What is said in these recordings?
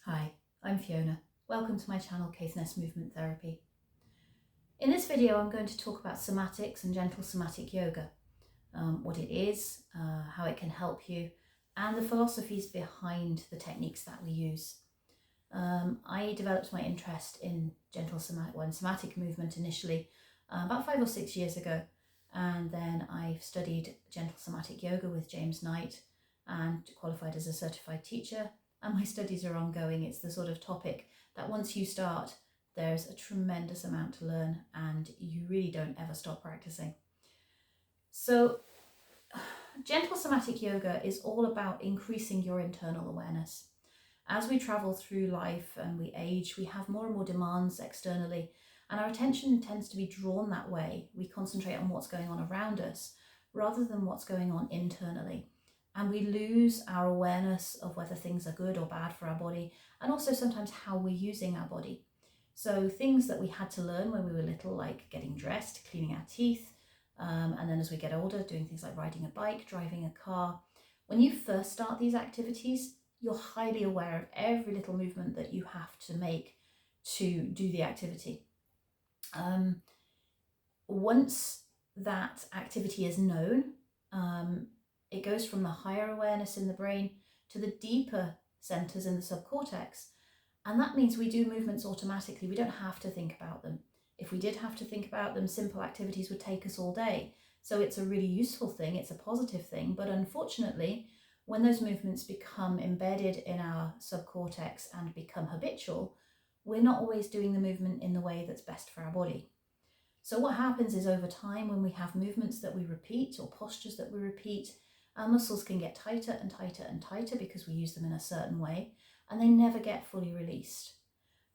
Hi, I'm Fiona. Welcome to my channel, Caithness Movement Therapy. In this video, I'm going to talk about somatics and gentle somatic yoga, what it is, how it can help you, and the philosophies behind the techniques that we use. I developed my interest in somatic movement initially about 5 or 6 years ago, and then I studied gentle somatic yoga with James Knight and qualified as a certified teacher. And my studies are ongoing. It's the sort of topic that once you start, there's a tremendous amount to learn and you really don't ever stop practicing. So gentle somatic yoga is all about increasing your internal awareness. As we travel through life and we age, we have more and more demands externally, and our attention tends to be drawn that way. We concentrate on what's going on around us rather than what's going on internally. And we lose our awareness of whether things are good or bad for our body, and also sometimes how we're using our body. So things that we had to learn when we were little, like getting dressed, cleaning our teeth, and then as we get older, doing things like riding a bike, driving a car. When you first start these activities, you're highly aware of every little movement that you have to make to do the activity. Once that activity is known, it goes from the higher awareness in the brain to the deeper centers in the subcortex. And that means we do movements automatically. We don't have to think about them. If we did have to think about them, simple activities would take us all day. So it's a really useful thing. It's a positive thing. But unfortunately, when those movements become embedded in our subcortex and become habitual, we're not always doing the movement in the way that's best for our body. So what happens is, over time, when we have movements that we repeat or postures that we repeat, our muscles can get tighter and tighter and tighter because we use them in a certain way, and they never get fully released.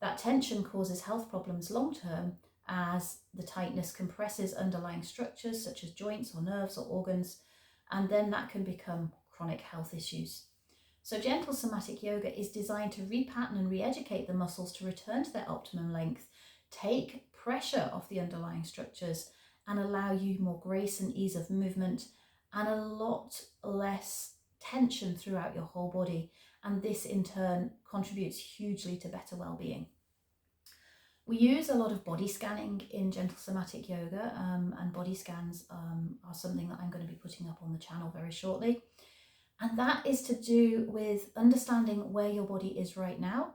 That tension causes health problems long term, as the tightness compresses underlying structures such as joints or nerves or organs, and then that can become chronic health issues. So gentle somatic yoga is designed to repattern and re-educate the muscles to return to their optimum length, take pressure off the underlying structures, and allow you more grace and ease of movement and a lot less tension throughout your whole body. And this in turn contributes hugely to better well-being. We use a lot of body scanning in gentle somatic yoga, and body scans are something that I'm going to be putting up on the channel very shortly. And that is to do with understanding where your body is right now,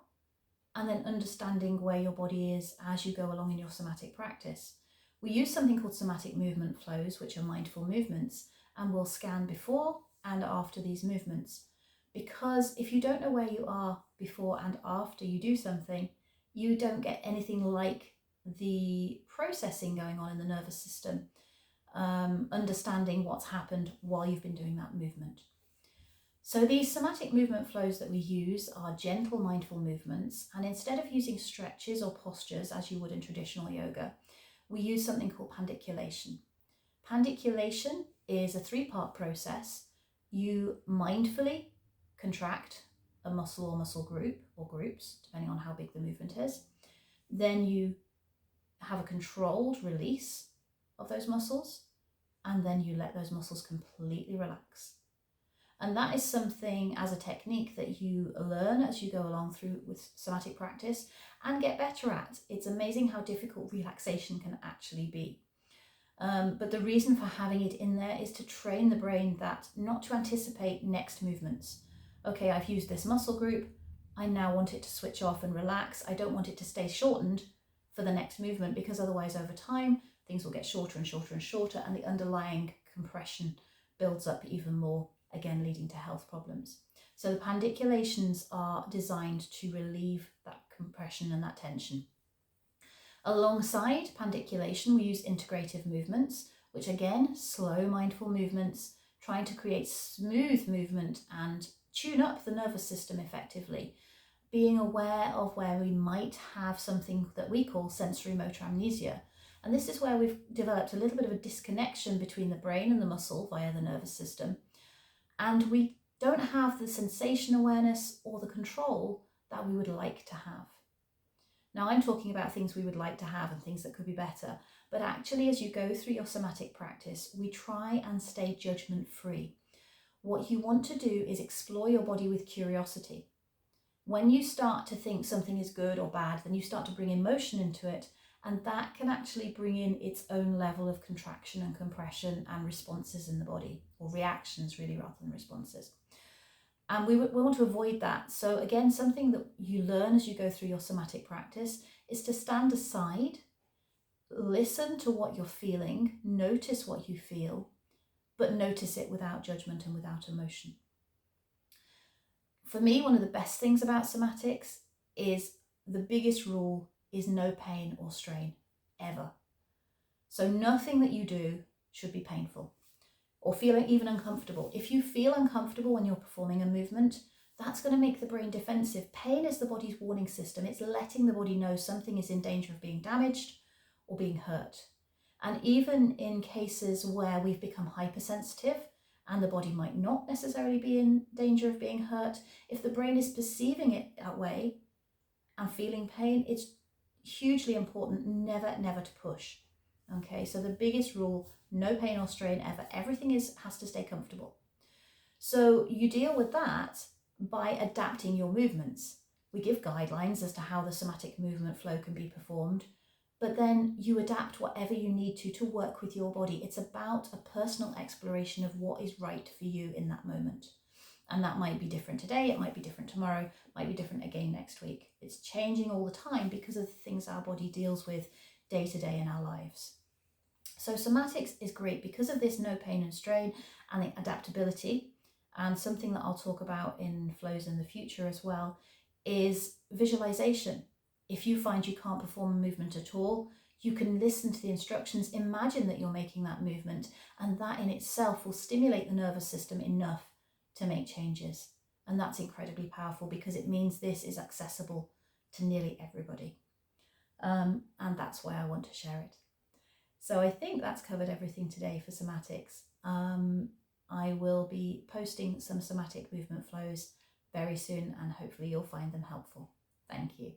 and then understanding where your body is as you go along in your somatic practice. We use something called somatic movement flows, which are mindful movements, and we'll scan before and after these movements. Because if you don't know where you are before and after you do something, you don't get anything like the processing going on in the nervous system, understanding what's happened while you've been doing that movement. So these somatic movement flows that we use are gentle mindful movements, and instead of using stretches or postures as you would in traditional yoga, we use something called pandiculation. Pandiculation is a 3-part process. You mindfully contract a muscle or muscle group or groups, depending on how big the movement is. Then you have a controlled release of those muscles, and then you let those muscles completely relax. And that is something as a technique that you learn as you go along through with somatic practice and get better at. It's amazing how difficult relaxation can actually be. But the reason for having it in there is to train the brain that not to anticipate next movements. Okay, I've used this muscle group. I now want it to switch off and relax. I don't want it to stay shortened for the next movement, because otherwise over time, things will get shorter and shorter and shorter, and the underlying compression builds up even more, again leading to health problems. So the pandiculations are designed to relieve that compression and that tension. Alongside pandiculation, we use integrative movements, which again, slow mindful movements, trying to create smooth movement and tune up the nervous system effectively, being aware of where we might have something that we call sensory motor amnesia. And this is where we've developed a little bit of a disconnection between the brain and the muscle via the nervous system. And we don't have the sensation awareness or the control that we would like to have. Now, I'm talking about things we would like to have and things that could be better, but actually as you go through your somatic practice, we try and stay judgment free. What you want to do is explore your body with curiosity. When you start to think something is good or bad, then you start to bring emotion into it, and that can actually bring in its own level of contraction and compression and responses in the body, or reactions really rather than responses. And we want to avoid that. So again, something that you learn as you go through your somatic practice is to stand aside, listen to what you're feeling, notice what you feel, but notice it without judgment and without emotion. For me, one of the best things about somatics is the biggest rule is no pain or strain, ever. So nothing that you do should be painful or feeling even uncomfortable. If you feel uncomfortable when you're performing a movement, that's going to make the brain defensive. Pain is the body's warning system. It's letting the body know something is in danger of being damaged or being hurt. And even in cases where we've become hypersensitive and the body might not necessarily be in danger of being hurt, if the brain is perceiving it that way and feeling pain, it's hugely important never to push. Okay, so the biggest rule, no pain or strain ever. Everything has to stay comfortable. So you deal with that by adapting your movements. We give guidelines as to how the somatic movement flow can be performed, but then you adapt whatever you need to work with your body. It's about a personal exploration of what is right for you in that moment. And that might be different today, it might be different tomorrow, it might be different again next week. It's changing all the time because of the things our body deals with day to day in our lives. So somatics is great because of this no pain and strain and the adaptability. And something that I'll talk about in flows in the future as well is visualization. If you find you can't perform a movement at all, you can listen to the instructions, imagine that you're making that movement, and that in itself will stimulate the nervous system enough to make changes. And that's incredibly powerful because it means this is accessible to nearly everybody. And that's why I want to share it. So I think that's covered everything today for somatics. I will be posting some somatic movement flows very soon, and hopefully you'll find them helpful. Thank you.